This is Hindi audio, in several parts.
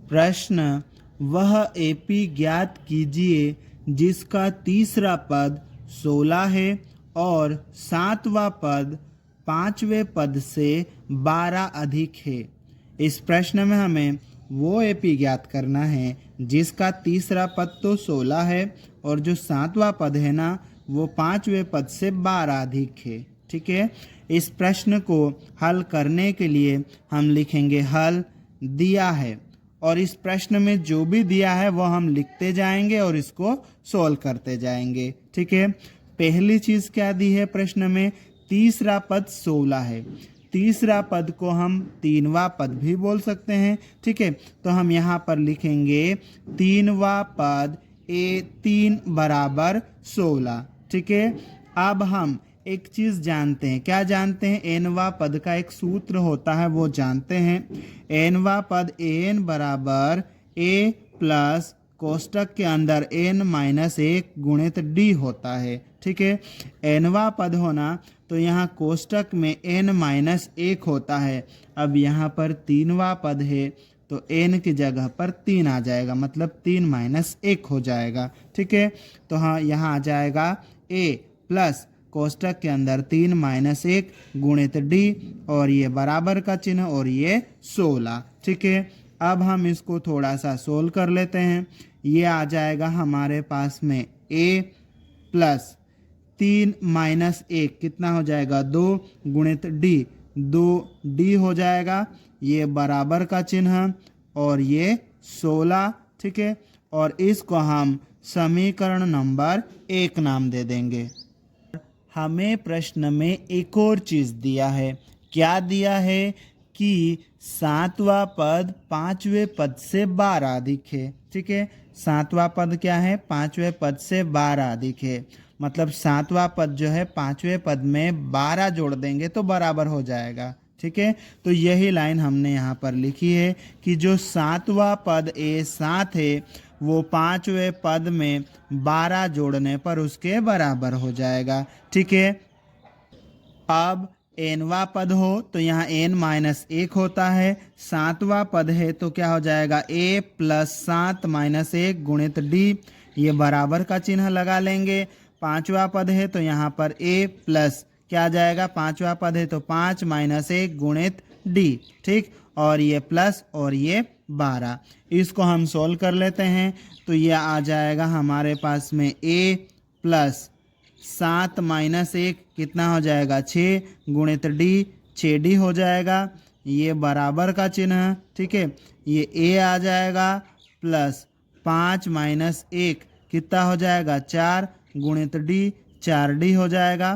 प्रश्न, वह एपी ज्ञात कीजिए जिसका तीसरा पद 16 है और सातवां पद पांचवें पद से 12 अधिक है। इस प्रश्न में हमें वो एपी ज्ञात करना है जिसका तीसरा पद तो 16 है और जो सातवां पद है ना वो पांचवें पद से 12 अधिक है। ठीक है, इस प्रश्न को हल करने के लिए हम लिखेंगे हल दिया है और इस प्रश्न में जो भी दिया है वो हम लिखते जाएंगे और इसको सॉल्व करते जाएंगे। ठीक है, पहली चीज क्या दी है प्रश्न में, तीसरा पद 16 है। तीसरा पद को हम तीनवा पद भी बोल सकते हैं। ठीक है, तो हम यहाँ पर लिखेंगे तीनवा पद A3 बराबर 16। ठीक है, अब हम एक चीज जानते हैं, क्या जानते हैं, एनवा पद का एक सूत्र होता है वो जानते हैं। एनवा पद एन बराबर ए प्लस कोष्टक के अंदर n माइनस 1 गुणित d होता है। ठीक है, एनवा पद होना तो यहाँ कोष्टक में n माइनस 1 होता है। अब यहाँ पर तीनवा पद है तो n की जगह पर 3 आ जाएगा, मतलब 3 माइनस 1 हो जाएगा। ठीक है, तो हाँ यहाँ आ जाएगा a प्लस कोष्टक के अंदर 3 माइनस 1 गुणित d और ये बराबर का चिन्ह और ये 16। ठीक है, अब हम इसको थोड़ा सा सोल्व कर लेते हैं। ये आ जाएगा हमारे पास में a प्लस 3 माइनस 1 कितना हो जाएगा 2 गुणित d, 2d हो जाएगा, ये बराबर का चिन्ह और ये 16। ठीक है, और इसको हम समीकरण नंबर 1 नाम दे देंगे। हमें प्रश्न में एक और चीज दिया है, क्या दिया है कि सातवां पद पांचवें पद से 12 अधिक है। ठीक है, सातवां पद क्या है, पांचवें पद से 12 अधिक है, मतलब सातवां पद जो है पांचवें पद में 12 जोड़ देंगे तो बराबर हो जाएगा। ठीक है, तो यही लाइन हमने यहाँ पर लिखी है कि जो सातवां पद A7 है वो पांचवें पद में 12 जोड़ने पर उसके बराबर हो जाएगा। ठीक है, अब एनवा पद हो तो यहाँ n माइनस 1 होता है, सातवां पद है तो क्या हो जाएगा a प्लस 7 माइनस 1 गुणित d, ये बराबर का चिन्ह लगा लेंगे। पांचवा पद है तो यहाँ पर a प्लस क्या आ जाएगा, पांचवा पद है तो 5 माइनस 1 गुणित d। ठीक, और ये प्लस और ये 12, इसको हम सोल्व कर लेते हैं तो ये आ जाएगा हमारे पास में a प्लस 7 माइनस 1 कितना हो जाएगा 6 गुणित d, 6d हो जाएगा, ये बराबर का चिन्ह। ठीक है, ये a आ जाएगा प्लस 5 माइनस 1 कितना हो जाएगा 4 गुणित d, 4d हो जाएगा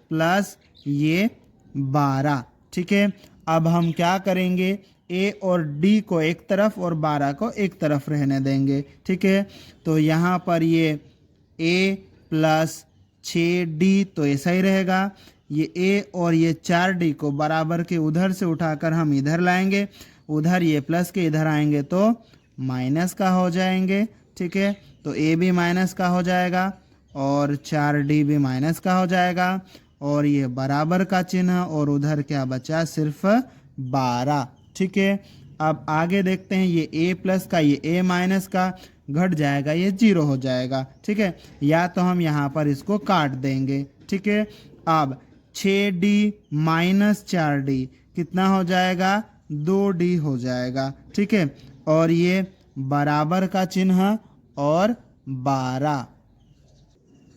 प्लस ये 12। ठीक है, अब हम क्या करेंगे, a और d को एक तरफ और 12 को एक तरफ रहने देंगे। ठीक है, तो यहाँ पर ये a प्लस 6d तो ऐसा ही रहेगा, ये a और ये 4d को बराबर के उधर से उठाकर हम इधर लाएंगे, उधर ये प्लस के इधर आएंगे तो माइनस का हो जाएंगे। ठीक है, तो a भी माइनस का हो जाएगा और 4d भी माइनस का हो जाएगा और ये बराबर का चिन्ह और उधर क्या बचा सिर्फ 12। ठीक है, अब आगे देखते हैं, ये a प्लस का ये a माइनस का घट जाएगा, ये 0 हो जाएगा। ठीक है, या तो हम यहाँ पर इसको काट देंगे। ठीक है, अब 6d माइनस 4d कितना हो जाएगा 2d हो जाएगा। ठीक है, और ये बराबर का चिन्ह और 12।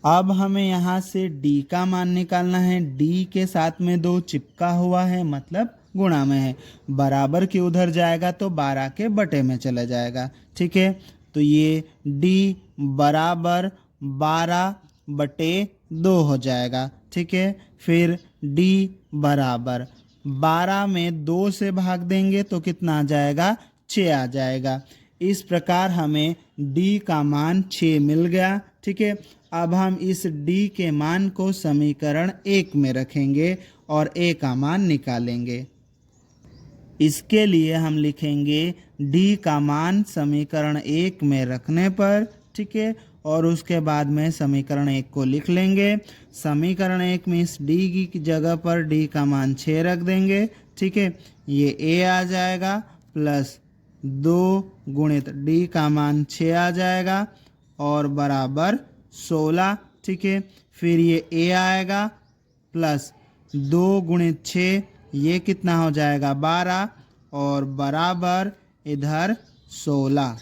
अब हमें यहाँ से d का मान निकालना है, d के साथ में 2 चिपका हुआ है मतलब गुणा में है, बराबर के उधर जाएगा तो 12 के बटे में चला जाएगा। ठीक है, तो ये d बराबर 12 बटे 2 हो जाएगा। ठीक है, फिर d बराबर 12 में 2 से भाग देंगे तो कितना आ जाएगा 6 आ जाएगा। इस प्रकार हमें d का मान 6 मिल गया। ठीक है, अब हम इस d के मान को समीकरण 1 में रखेंगे और a का मान निकालेंगे। इसके लिए हम लिखेंगे d का मान समीकरण 1 में रखने पर। ठीक है, और उसके बाद में समीकरण 1 को लिख लेंगे। समीकरण 1 में इस d की जगह पर d का मान 6 रख देंगे। ठीक है, ये a आ जाएगा प्लस 2 गुणित डी का मान 6 आ जाएगा और बराबर 16। ठीक है, फिर ये ए आएगा प्लस 2 गुणित 6, ये कितना हो जाएगा 12 और बराबर इधर 16।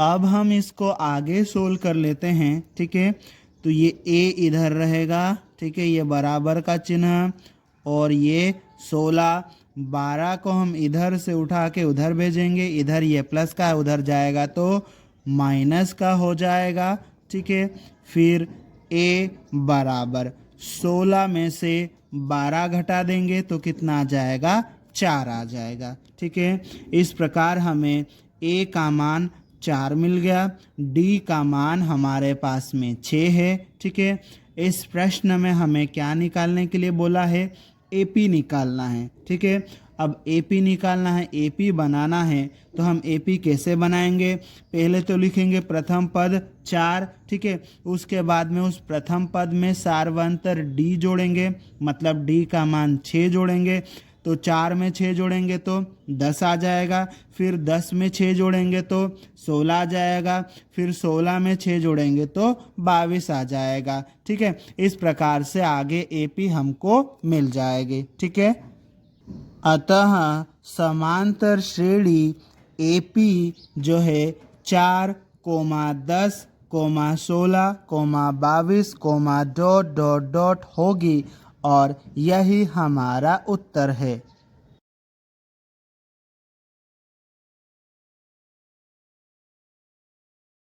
अब हम इसको आगे सोल्व कर लेते हैं। ठीक है, तो ये ए इधर रहेगा। ठीक है, ये बराबर का चिन्ह और ये 16, 12 को हम इधर से उठा के उधर भेजेंगे, इधर ये प्लस का है, उधर जाएगा तो माइनस का हो जाएगा। ठीक है, फिर ए बराबर 16 में से 12 घटा देंगे तो कितना आ जाएगा 4 आ जाएगा। ठीक है, इस प्रकार हमें ए का मान 4 मिल गया, डी का मान हमारे पास में 6 है। ठीक है, इस प्रश्न में हमें क्या निकालने के लिए बोला है, एपी निकालना है। ठीक है, अब एपी निकालना है, एपी बनाना है तो हम एपी कैसे बनाएंगे, पहले तो लिखेंगे प्रथम पद 4। ठीक है, उसके बाद में उस प्रथम पद में सार्वंतर डी जोड़ेंगे, मतलब डी का मान 6 जोड़ेंगे, तो 4 में 6 जोड़ेंगे तो 10 आ जाएगा, फिर 10 में 6 जोड़ेंगे तो 16 आ जाएगा, फिर 16 में 6 जोड़ेंगे तो 22 आ जाएगा। ठीक है, इस प्रकार से आगे एपी हमको मिल जाएगी। ठीक है, अतः समांतर श्रेणी एपी जो है 4, 10, 16, 22, डॉट डॉट डॉट होगी और यही हमारा उत्तर है।